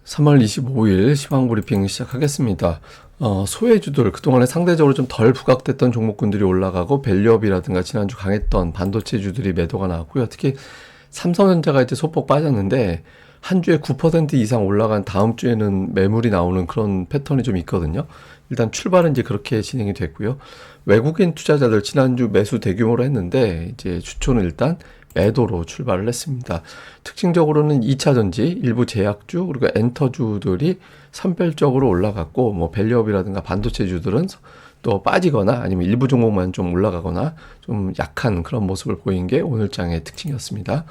3월 25일 시황브리핑 시작하겠습니다. 소외주들, 그동안에 상대적으로 좀 덜 부각됐던 종목군들이 올라가고 밸류업이라든가 지난주 강했던 반도체주들이 매도가 나왔고요. 특히 삼성전자가 이제 소폭 빠졌는데 한 주에 9% 이상 올라간 다음 주에는 매물이 나오는 그런 패턴이 좀 있거든요. 일단 출발은 이제 그렇게 진행이 됐고요. 외국인 투자자들 지난주 매수 대규모로 했는데 이제 주초는 일단 매도로 출발을 했습니다. 특징적으로는 2차전지, 일부 제약주, 그리고 엔터주들이 선별적으로 올라갔고, 뭐 밸류업이라든가 반도체주들은 또 빠지거나 아니면 일부 종목만 좀 올라가거나 좀 약한 그런 모습을 보인 게 오늘장의 특징이었습니다.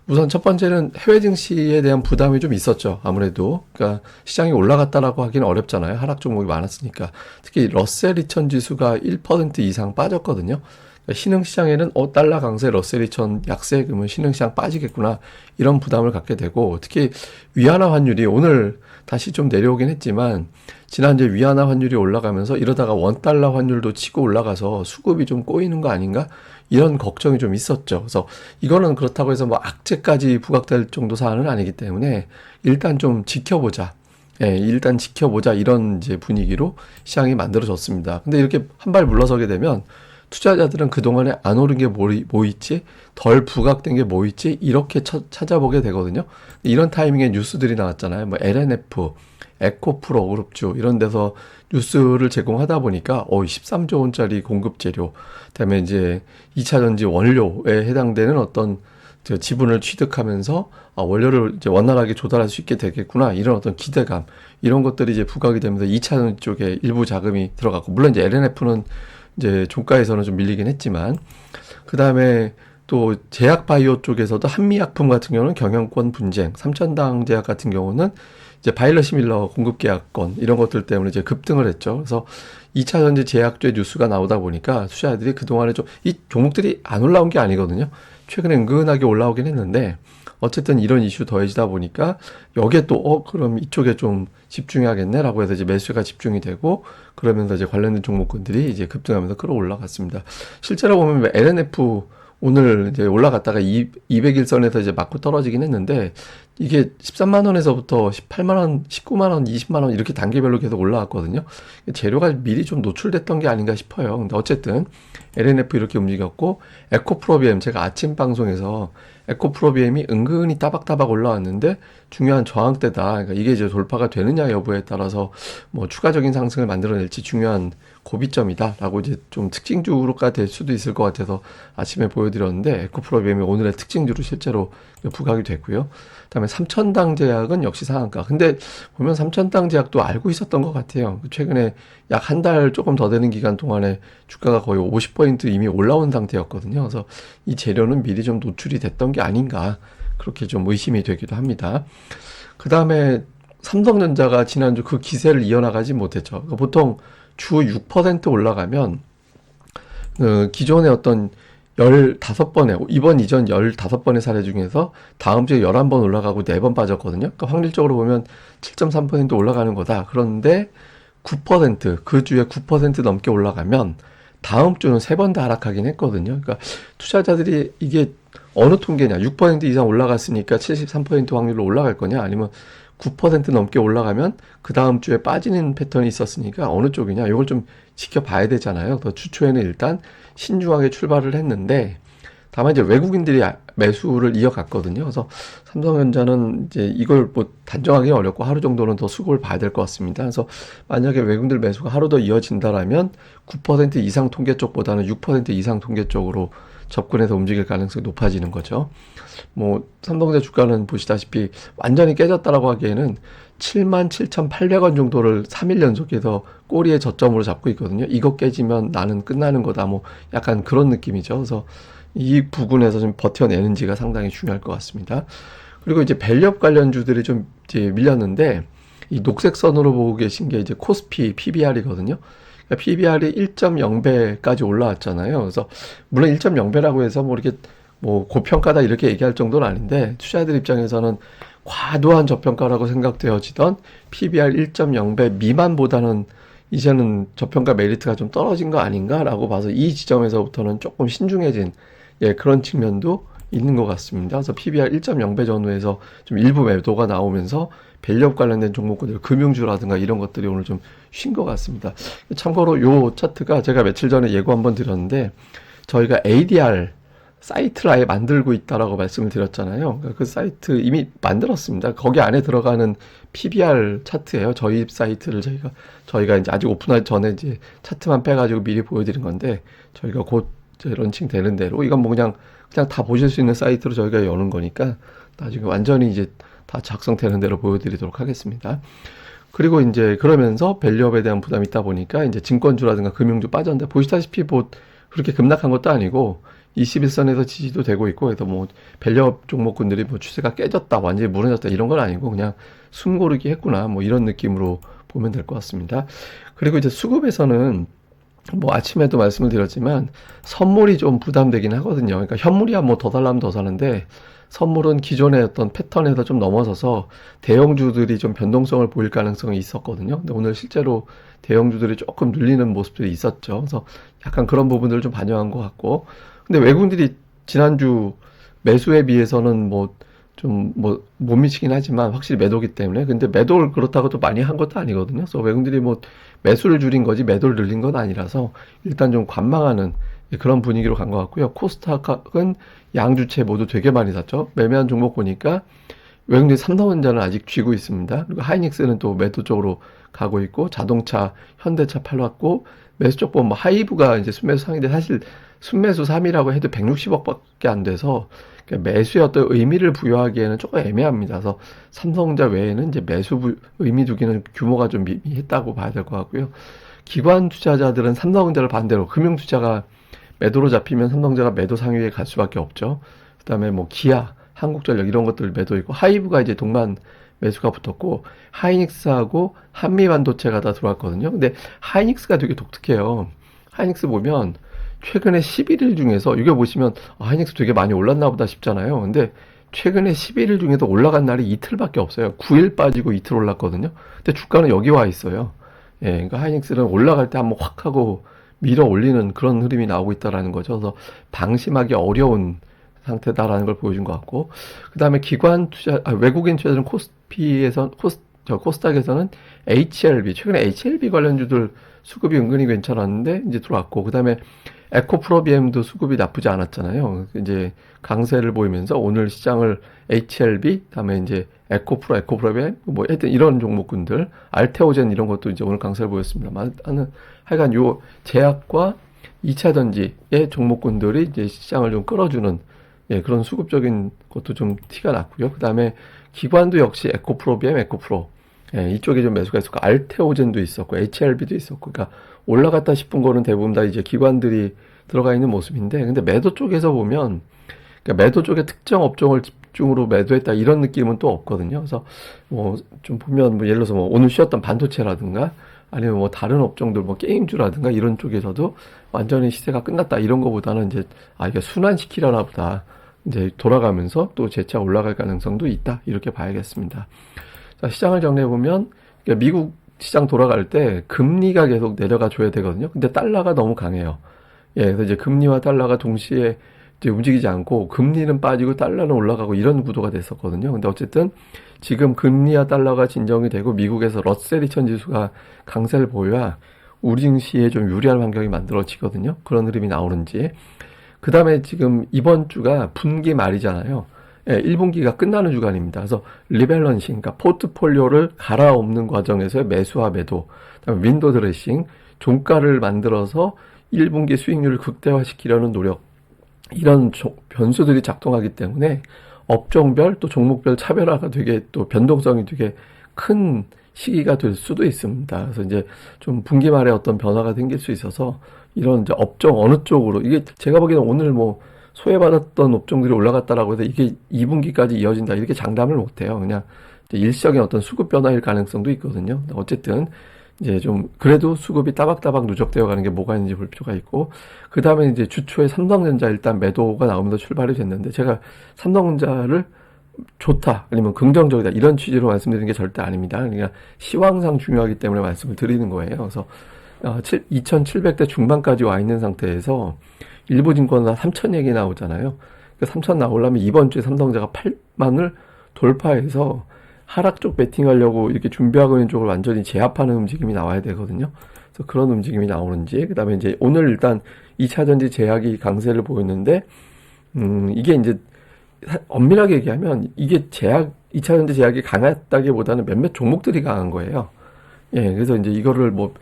우선 첫 번째는 해외 증시에 대한 부담이 좀 있었죠. 아무래도 그러니까 시장이 올라갔다라고 하기는 어렵잖아요. 하락 종목이 많았으니까. 특히 러셀 2000 지수가 1% 이상 빠졌거든요. 그러니까 신흥시장에는 달러 강세, 러셀 2000 약세, 그러면 신흥시장 빠지겠구나 이런 부담을 갖게 되고, 특히 위안화 환율이 오늘 다시 좀 내려오긴 했지만 지난주에 위안화 환율이 올라가면서 이러다가 원달러 환율도 치고 올라가서 수급이 좀 꼬이는 거 아닌가 이런 걱정이 좀 있었죠. 그래서 이거는 그렇다고 해서 뭐 악재까지 부각될 정도 사안은 아니기 때문에 일단 좀 지켜보자. 예, 일단 지켜보자 이런 이제 분위기로 시장이 만들어졌습니다. 근데 이렇게 한 발 물러서게 되면 투자자들은 그동안에 안 오른 게 뭐 있지? 덜 부각된 게 뭐 있지? 이렇게 찾아보게 되거든요. 이런 타이밍에 뉴스들이 나왔잖아요. 뭐 LNF, 에코프로 그룹주 이런 데서 뉴스를 제공하다 보니까 13조 원짜리 공급 재료, 그다음에 이제 2차 전지 원료에 해당되는 어떤 지분을 취득하면서 원료를 이제 원활하게 조달할 수 있게 되겠구나 이런 어떤 기대감 이런 것들이 이제 부각이 되면서 2차 전지 쪽에 일부 자금이 들어갔고, 물론 이제 LNF는 이제 종가에서는 좀 밀리긴 했지만, 그 다음에 또 제약 바이오 쪽에서도 한미약품 같은 경우는 경영권 분쟁, 삼천당 제약 같은 경우는 이제 바이러시밀러 공급 계약권 이런 것들 때문에 이제 급등을 했죠. 그래서 2차 전지 제약주의 뉴스가 나오다 보니까 투자자들이 그동안에 좀 이 종목들이 안 올라온 게 아니거든요. 최근에 은근하게 올라오긴 했는데 어쨌든 이런 이슈 더해지다 보니까 여기에 또 그럼 이쪽에 좀 집중해야겠네라고 해서 이제 매수가 집중이 되고, 그러면서 이제 관련된 종목군들이 이제 급등하면서 끌어올라갔습니다. 실제로 보면 LNF 오늘 이제 올라갔다가 200일선에서 이제 맞고 떨어지긴 했는데 이게 13만 원에서부터 18만 원, 19만 원, 20만 원 이렇게 단계별로 계속 올라왔거든요. 재료가 미리 좀 노출됐던 게 아닌가 싶어요. 근데 어쨌든 LNF 이렇게 움직였고, 에코프로비엠 제가 아침 방송에서 에코프로비엠이 은근히 따박따박 올라왔는데 중요한 저항대다. 그러니까 이게 이제 돌파가 되느냐 여부에 따라서 뭐 추가적인 상승을 만들어낼지 중요한 고비점이다라고 이제 좀 특징주로가 될 수도 있을 것 같아서 아침에 보여드렸는데, 에코프로비엠이 오늘의 특징주로 실제로 부각이 됐고요. 그다음에 삼천당 제약은 역시 상한가. 근데 보면 삼천당 제약도 알고 있었던 것 같아요. 최근에 약 한 달 조금 더 되는 기간 동안에 주가가 거의 50% 이미 올라온 상태였거든요. 그래서 이 재료는 미리 좀 노출이 됐던 게 아닌가 그렇게 좀 의심이 되기도 합니다. 그 다음에 삼성전자가 지난주 그 기세를 이어나가지 못했죠. 그러니까 보통 주 6% 올라가면 기존의 어떤 15번의, 이번 이전 15번의 사례 중에서 다음 주에 11번 올라가고 4번 빠졌거든요. 그러니까 확률적으로 보면 7.3% 올라가는 거다. 그런데 9%, 그 주에 9% 넘게 올라가면 다음 주는 3번 다 하락하긴 했거든요. 그러니까 투자자들이 이게 어느 통계냐, 6% 이상 올라갔으니까 73% 확률로 올라갈 거냐, 아니면 9% 넘게 올라가면 그 다음 주에 빠지는 패턴이 있었으니까 어느 쪽이냐, 이걸 좀 지켜봐야 되잖아요. 더 주초에는 일단 신중하게 출발을 했는데, 다만 이제 외국인들이 매수를 이어갔거든요. 그래서 삼성전자는 이제 이걸 뭐 단정하기 어렵고 하루 정도는 더 수급을 봐야 될 것 같습니다. 그래서 만약에 외국인들 매수가 하루 더 이어진다라면 9% 이상 통계 쪽보다는 6% 이상 통계 쪽으로 접근해서 움직일 가능성이 높아지는 거죠. 뭐 삼성전자 주가는 보시다시피 완전히 깨졌다라고 하기에는 77,800원 정도를 3일 연속해서 꼬리에 저점으로 잡고 있거든요. 이거 깨지면 나는 끝나는 거다. 뭐 약간 그런 느낌이죠. 그래서 이 부분에서 좀 버텨내는지가 상당히 중요할 것 같습니다. 그리고 이제 밸류업 관련주들이 좀 이제 밀렸는데, 이 녹색 선으로 보고 계신 게 이제 코스피 PBR이거든요. 그러니까 PBR이 1.0배까지 올라왔잖아요. 그래서 물론 1.0배라고 해서 뭐 이렇게 뭐 고평가다 이렇게 얘기할 정도는 아닌데, 투자자들 입장에서는 과도한 저평가라고 생각되어지던 PBR 1.0배 미만보다는 이제는 저평가 메리트가 좀 떨어진 거 아닌가라고 봐서 이 지점에서부터는 조금 신중해진 그런 측면도 있는 것 같습니다. 그래서 PBR 1.0배 전후에서 좀 일부 매도가 나오면서 밸류업 관련된 종목군들, 금융주라든가 이런 것들이 오늘 좀 쉰 것 같습니다. 참고로 요 차트가 제가 며칠 전에 예고 한번 드렸는데, 저희가 ADR 사이트를 아예 만들고 있다라고 말씀을 드렸잖아요. 그 사이트 이미 만들었습니다. 거기 안에 들어가는 PBR 차트예요. 저희 사이트를 저희가 이제 아직 오픈하기 전에 이제 차트만 빼가지고 미리 보여드린 건데, 저희가 곧 이제 런칭 되는 대로 이건 뭐 그냥 다 보실 수 있는 사이트로 저희가 여는 거니까 나중에 완전히 이제 다 작성되는 대로 보여드리도록 하겠습니다. 그리고 이제 그러면서 밸류업에 대한 부담이 있다 보니까 이제 증권주라든가 금융주 빠졌는데, 보시다시피 뭐 그렇게 급락한 것도 아니고 21선에서 지지도 되고 있고, 그래서 뭐 밸류업 종목군들이 뭐 추세가 깨졌다, 완전히 무너졌다 이런 건 아니고 그냥 숨 고르기 했구나, 뭐 이런 느낌으로 보면 될 것 같습니다. 그리고 이제 수급에서는 뭐 아침에도 말씀을 드렸지만 선물이 좀 부담되긴 하거든요. 그러니까 현물이야 뭐 더 달라면 더 사는데, 선물은 기존의 어떤 패턴에서 좀 넘어서서 대형주들이 좀 변동성을 보일 가능성이 있었거든요. 근데 오늘 실제로 대형주들이 조금 눌리는 모습들이 있었죠. 그래서 약간 그런 부분들을 좀 반영한 것 같고, 근데 외국인들이 지난주 매수에 비해서는 뭐 좀 뭐 못 미치긴 하지만 확실히 매도기 때문에, 근데 매도를 그렇다고 또 많이 한 것도 아니거든요. 그래서 외국인들이 뭐 매수를 줄인 거지 매도를 늘린 건 아니라서 일단 좀 관망하는 그런 분위기로 간 것 같고요. 코스닥은 양주체 모두 되게 많이 샀죠. 매매한 종목 보니까 외국인 삼성전자는 아직 쥐고 있습니다. 그리고 하이닉스는 또 매도 쪽으로 가고 있고, 자동차, 현대차 팔았고, 매수 쪽 보면 뭐 하이브가 이제 순매수 상인데, 사실 순매수 3이라고 해도 160억밖에 안 돼서 매수에 어떤 의미를 부여하기에는 조금 애매합니다. 그래서 삼성전자 외에는 이제 의미 두기는 규모가 좀 미미했다고 봐야 될 것 같고요. 기관 투자자들은 삼성전자를 반대로 금융 투자가 매도로 잡히면 삼성전자가 매도 상위에 갈 수밖에 없죠. 그다음에 뭐 기아, 한국전력 이런 것들 매도 있고, 하이브가 이제 동반 매수가 붙었고, 하이닉스하고 한미반도체가 다 들어왔거든요. 근데 하이닉스가 되게 독특해요. 하이닉스 보면 최근에 11일 중에서, 이게 보시면 하이닉스 되게 많이 올랐나 보다 싶잖아요. 근데 최근에 11일 중에도 올라간 날이 이틀밖에 없어요. 9일 빠지고 이틀 올랐거든요. 근데 주가는 여기 와 있어요. 예, 그러니까 하이닉스는 올라갈 때 한번 확 하고 밀어 올리는 그런 흐름이 나오고 있다라는 거죠. 그래서 방심하기 어려운 상태다라는 걸 보여준 것 같고, 그 다음에 외국인 투자자는 코스닥에서는 HLB, 최근에 HLB 관련주들 수급이 은근히 괜찮았는데 이제 들어왔고, 그 다음에 에코프로비엠도 수급이 나쁘지 않았잖아요. 이제 강세를 보이면서 오늘 시장을 HLB, 다음에 이제 에코프로비엠, 뭐 하여튼 이런 종목군들, 알테오젠 이런 것도 이제 오늘 강세를 보였습니다. 하여간 요 제약과 2차 전지의 종목군들이 이제 시장을 좀 끌어주는, 예, 그런 수급적인 것도 좀 티가 났고요. 그 다음에 기관도 역시 에코프로비엠, 에코프로, 예, 이쪽에 좀 매수가 있었고, 알테오젠도 있었고, HLB도 있었고, 그러니까 올라갔다 싶은 거는 대부분 다 이제 기관들이 들어가 있는 모습인데, 근데 매도 쪽에서 보면, 그러니까 매도 쪽에 특정 업종을 집중으로 매도했다 이런 느낌은 또 없거든요. 그래서 뭐 좀 보면 뭐 예를 들어서 뭐 오늘 쉬었던 반도체라든가, 아니면 뭐 다른 업종들 뭐 게임주라든가 이런 쪽에서도 완전히 시세가 끝났다 이런 거보다는 이제 이게 순환시키려나 보다, 이제 돌아가면서 또 재차 올라갈 가능성도 있다 이렇게 봐야겠습니다. 자, 시장을 정리해 보면, 그러니까 미국 시장 돌아갈 때 금리가 계속 내려가 줘야 되거든요. 근데 달러가 너무 강해요. 예, 그래서 이제 금리와 달러가 동시에 이제 움직이지 않고 금리는 빠지고 달러는 올라가고 이런 구도가 됐었거든요. 근데 어쨌든 지금 금리와 달러가 진정이 되고 미국에서 러셀 2000 지수가 강세를 보여야 우리 증시에 좀 유리한 환경이 만들어지거든요. 그런 흐름이 나오는지. 그 다음에 지금 이번 주가 분기 말이잖아요. 예, 1분기가 끝나는 주간입니다. 그래서 리밸런싱, 그러니까 포트폴리오를 갈아엎는 과정에서의 매수와 매도, 그다음에 윈도우 드레싱, 종가를 만들어서 1분기 수익률을 극대화시키려는 노력, 이런 변수들이 작동하기 때문에 업종별 또 종목별 차별화가 되게, 또 변동성이 되게 큰 시기가 될 수도 있습니다. 그래서 이제 좀 분기 말에 어떤 변화가 생길 수 있어서 이런 이제 업종 어느 쪽으로, 이게 제가 보기에는 오늘 뭐 소외받았던 업종들이 올라갔다라고 해서 이게 2분기까지 이어진다 이렇게 장담을 못해요. 그냥 일시적인 어떤 수급 변화일 가능성도 있거든요. 어쨌든 이제 좀 그래도 수급이 따박따박 누적되어 가는 게 뭐가 있는지 볼 필요가 있고, 그 다음에 이제 주초에 삼성전자 일단 매도가 나오면서 출발이 됐는데, 제가 삼성전자를 좋다 아니면 긍정적이다 이런 취지로 말씀드리는 게 절대 아닙니다. 그러니까 시황상 중요하기 때문에 말씀을 드리는 거예요. 그래서 2700대 중반까지 와 있는 상태에서 일부 증권사 3000 얘기 나오잖아요. 그 3000 나오려면 이번 주에 삼성전자가 8만을 돌파해서 하락 쪽 베팅하려고 이렇게 준비하고 있는 쪽을 완전히 제압하는 움직임이 나와야 되거든요. 그래서 그런 움직임이 나오는지, 그 다음에 이제 오늘 일단 2차전지 제약이 강세를 보였는데, 이게 이제 엄밀하게 얘기하면 이게 2차전지 제약이 강했다기보다는 몇몇 종목들이 강한 거예요. 예, 그래서 이제 이거를 뭐,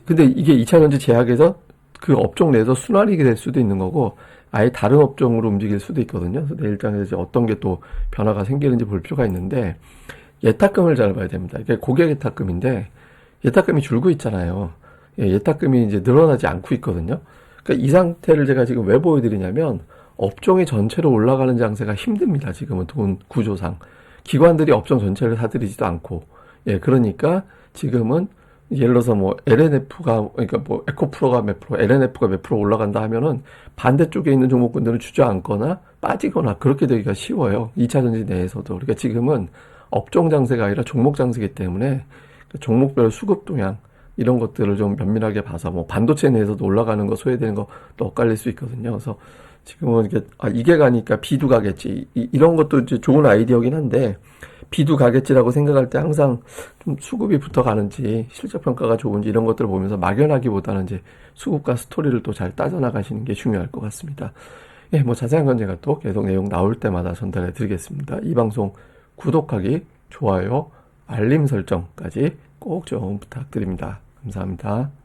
근데 이게 2차전지 제약에서 그 업종 내에서 순환이 될 수도 있는 거고, 아예 다른 업종으로 움직일 수도 있거든요. 그래서 내일 장에서 이제 어떤 게 또 변화가 생기는지 볼 필요가 있는데, 예탁금을 잘 봐야 됩니다. 이게 고객 예탁금인데, 예탁금이 줄고 있잖아요. 예, 예탁금이 이제 늘어나지 않고 있거든요. 그러니까 이 상태를 제가 지금 왜 보여드리냐면, 업종이 전체로 올라가는 장세가 힘듭니다. 지금은 돈 구조상. 기관들이 업종 전체를 사들이지도 않고. 예, 그러니까 지금은 예를 들어서 뭐 LNF가, 그러니까 뭐 에코프로가 몇 프로, LNF가 몇 프로 올라간다 하면은 반대쪽에 있는 종목군들은 주저앉거나 빠지거나 그렇게 되기가 쉬워요. 2차전지 내에서도. 그러니까 지금은 업종 장세가 아니라 종목 장세이기 때문에 종목별 수급 동향 이런 것들을 좀 면밀하게 봐서 뭐 반도체 내에서도 올라가는 거 소외되는 거 또 엇갈릴 수 있거든요. 그래서 지금은 이게 가니까 B도 가겠지. 이런 것도 이제 좋은 아이디어긴 한데 B도 가겠지라고 생각할 때 항상 좀 수급이 붙어가는지 실적 평가가 좋은지 이런 것들을 보면서 막연하기보다는 이제 수급과 스토리를 또 잘 따져나가시는 게 중요할 것 같습니다. 예, 뭐 자세한 건 제가 또 계속 내용 나올 때마다 전달해 드리겠습니다. 이 방송 구독하기, 좋아요, 알림 설정까지 꼭 좀 부탁드립니다. 감사합니다.